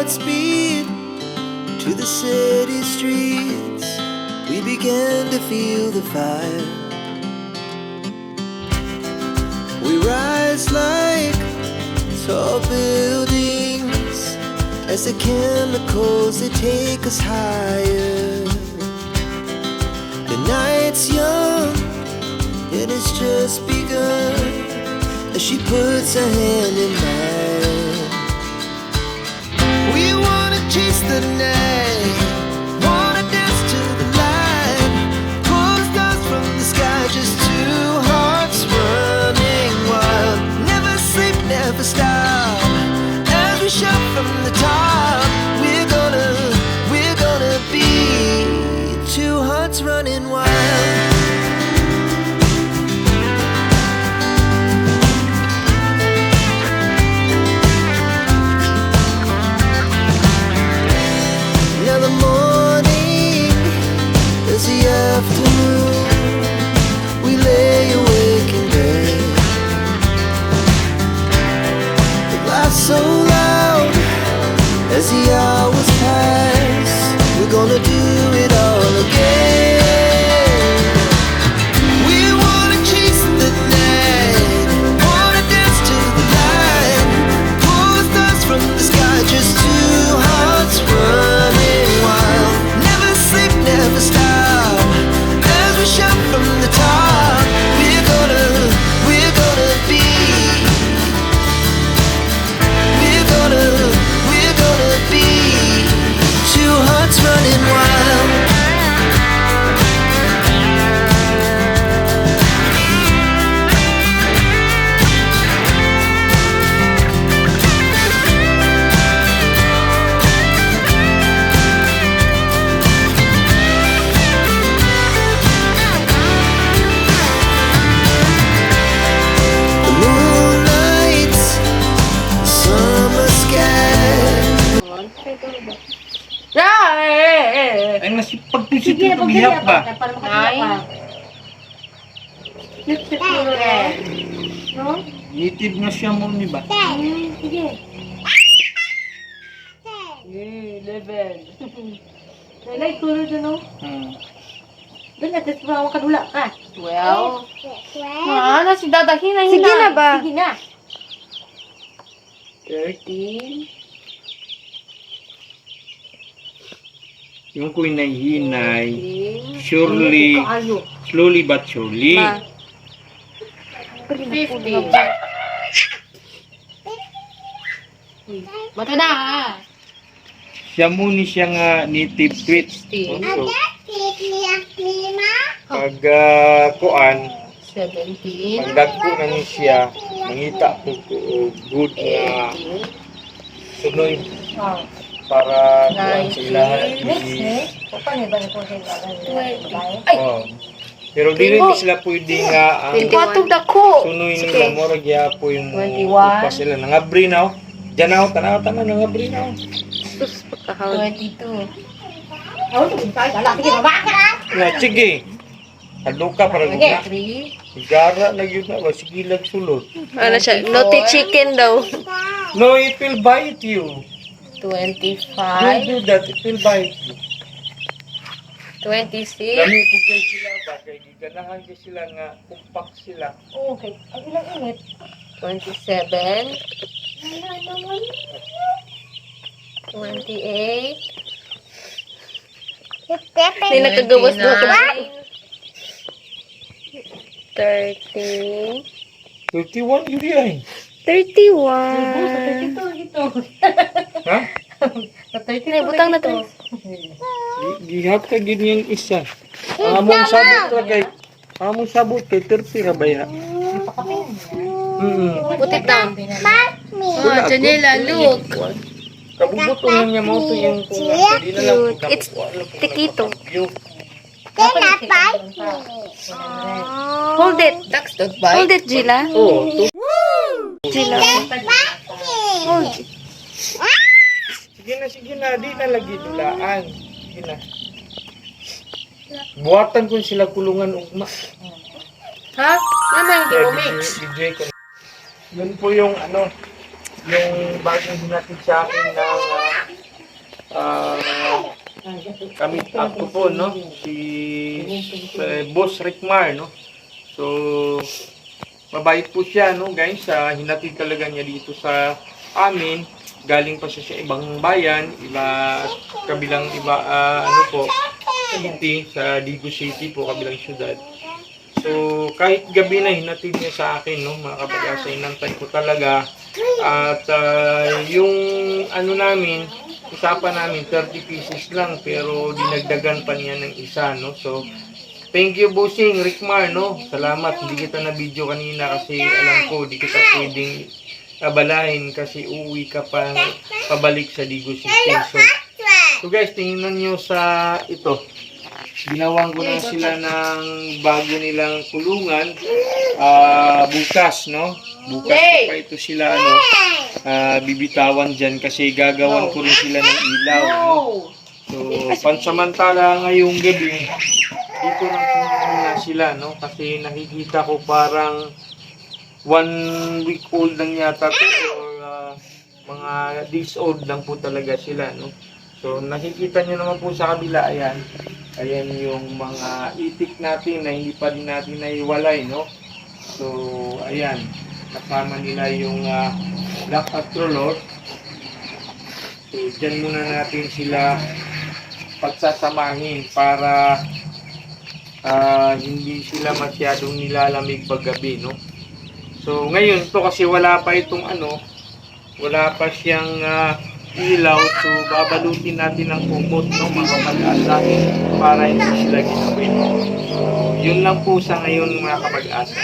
hearts beat to the city streets. We began to feel the fire. We rise like tall buildings as the chemicals, they take us higher. The night's young, it has just begun as she puts her hand in mine. We wanna chase the night, wanna dance to the light, pull the stars from the sky, just two hearts running wild. Never sleep, never stop, as we shout from the top. We're gonna be two hearts running wild. Now the morning is the afternoon. We lay awake in bed. The laughs so loud as the hours pass. We're gonna do it all again. We wanna chase the night, wanna dance to the light, pull the stars from the sky, just two hearts running wild. Never sleep, never stop, as we shout from the top. We're gonna be, we're gonna be two hearts running wild. The moonlight, summer sky. Ay, nasipag po siya ito paghihap ba? Ay. No? Native na siya mo ni ba? Sige. 11. Nalay, tulad doon, no? Doon natin sa mga kadula ka. 12. Ano si Dada? Hina. Sige na ba? Sige na. 13. Yung ko'y nahinay, surely, slowly but surely. 15. Bato na. Siya muna siya nga native tweets. 16. Also, pag kuan, 17. pag dagko na ni siya, mangita po good na 18. sunoy Oh. para kuan sa ilahan. Paano ba ito sa Oh. Pero di rin sila pwede nga ang Patog dako. sunoy nila mo ragya po yung 21. upas sila nangabri na. Diyan ako, tanaw-tanaw nangabri na. Sus, pagkahawag. 22. Oh, sige, baba ka. Na, sige. Kaduka para guna. 3. Sigara na yun na. Sige lang sulod. Ano siya? Naughty chicken daw. No, it will bite you. 25. Don't do that. It will bite you. 26. Dami po kayo sila ba? Kaya giganahan kayo sila nga kumpak sila. Okay. Ang ilang init. 27. 28. Hindi nakagawas na ako. 30. 31 yun yan. 31. Ito. Ha? Sa 30 Ay, butang na to. Gihap ka ganyan isa. Among sabot ra kay. Among sabot kay 30 ra ba ya? Putit na. Oh, Janela, look. Kabubutong lang niya mo to yung kung hindi na lang Cute. It's tikito. Hold it. Ducks don't bite. Hold it, Jila. Oh, Jila. Hold it. sige na, di na lagi dulaan. Sige na. Buhatan ko sila kulungan ugma. Ha? Naman, hindi mo mix. DJ ko. Yun po yung ano, yung bagong hinatid sa akin na kami up ko po, no? Si Boss Rickmar, no? So, mabait po siya, no, guys. Hinatid talaga niya dito sa amin. Galing pa siya sa ibang bayan, ano po, city, sa Digo City po, kabilang syudad. So, kahit gabi na hinatid niya sa akin, no, mga kabag-asa, inantay ko talaga. At yung ano namin, usapan namin 30 pieces lang, pero dinagdagan pa niya ng isa, no. So, thank you, Bossing Rickmar, no. Salamat, hindi kita na video kanina kasi alam ko, hindi kita pwedeng abalahin kasi uuwi ka pa pabalik sa Digo City. So guys, tingnan nyo sa ito. Ginawan ko na sila ng bago nilang kulungan. Bukas, no? Bukas pa ito sila, ano, bibitawan dyan kasi gagawan ko rin sila ng ilaw, no? So, pansamantala ngayong gabi, dito lang muna sila, no? Kasi nakikita ko parang 1 week old lang yata to, or mga days old lang po talaga sila, no? So, nakikita nyo naman po sa kabila, ayan. Ayan yung mga itik natin na hindi pa din natin naiwalay, no? So, ayan. Kasama nila yung black astrolot. So, dyan muna natin sila pagsasamahin para hindi sila masyadong nilalamig paggabi, no? So, ngayon, ito kasi wala pa itong ano, wala pa siyang ilaw. So, babalutin natin ng kumot, no, mga kapag-asa, para hindi sila ginawin. So, yun lang po sa ngayon, mga kapag-asa.